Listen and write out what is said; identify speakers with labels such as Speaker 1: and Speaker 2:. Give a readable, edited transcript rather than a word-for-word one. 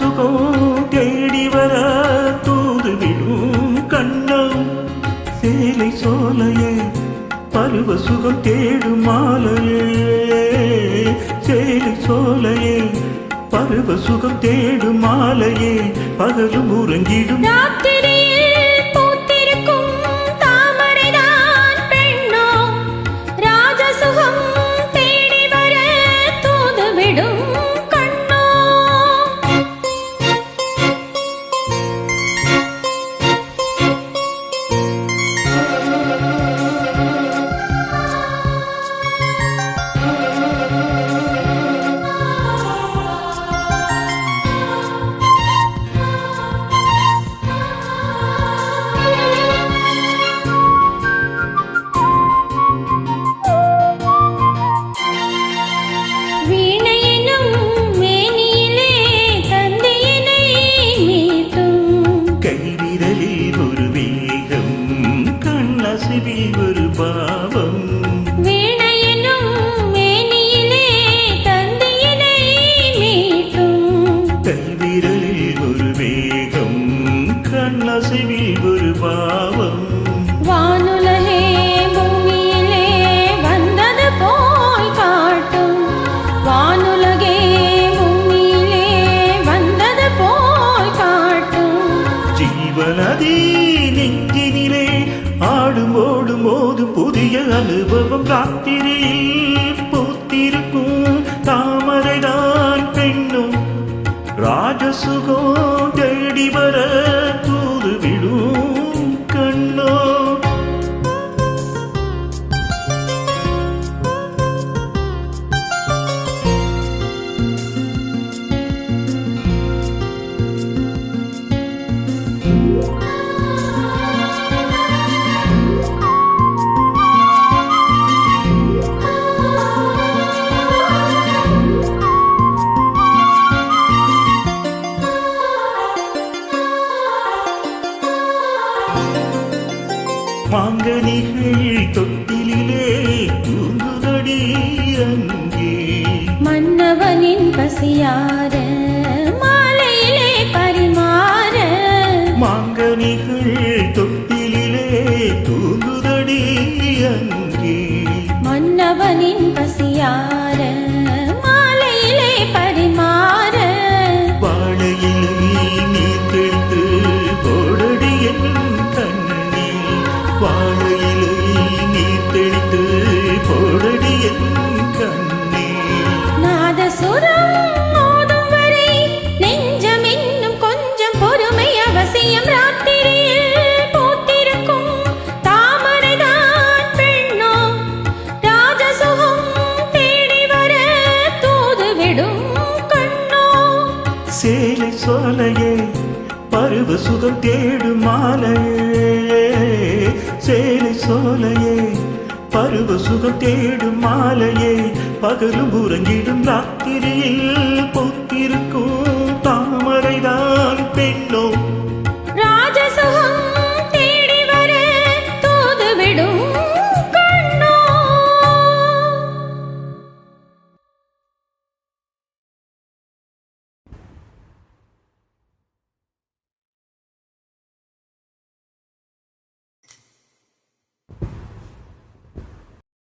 Speaker 1: ராஜசுகம் தேடி வர தூதுவிடும் கண்ணம் சேலை சோலையே பருவ சுகம் தேடும் மாலையே சேலை சோலையே பருவ சுகம் தேடும் மாலையே பகலும் உறங்கிடும் ஒரு பாவம்
Speaker 2: வீணையனும் மேனியிலே தந்தையினை மீட்டும்
Speaker 1: கைவிரலில் ஒரு வேகம் கண்ணசைவில் ஒரு பாவம்
Speaker 2: வானுலகே பூமியிலே வந்தது போல் காட்டும் வானுலகே பூமியிலே வந்தது போல் காட்டும்
Speaker 1: ஜீவநதி நெஞ்சினிலே ஆடும் ஓடும் போதும் புதிய அனுபவம் ராத்திரியில் பூத்திருக்கும் தாமரைதான் பெண்ணும் ராஜசுகம் தேடி வர தூதுவிடும் கண்ணோ மாங்கனிகள் தொட்டிலே தூங்குதடி அங்கே
Speaker 2: மன்னவனின் பசியார மாலையிலே பரிமாற
Speaker 1: மாங்கனிகள் தொட்டிலே தூங்குதடி அங்கே
Speaker 2: மன்னவனின் பசியார மாலையிலே பரிமாற
Speaker 1: வாழையிலே நீ தெளித்து போடடி என் வாழையிலே நீ தெளித்து போடடி என் கண்ணே
Speaker 2: நாதசுரம் மோதும் வரை நெஞ்சம் இன்னும் கொஞ்சம் பொறுமை அவசியம் ராத்திரியில் பூத்திருக்கும் தாமரைதான் பெண்ணோ ராஜசுகம் தேடி வர தூதுவிடும் கண்ணோ
Speaker 1: சேலை சோலையே பருவ சுகம் தேடும் மாலையே சேலை சோலையே பருவ சுகம் தேடும் மாலையே பகலும் உறங்கிடும் ராத்திரியில் பூத்திருக்கும் தாமரைதான் பெண்ணோ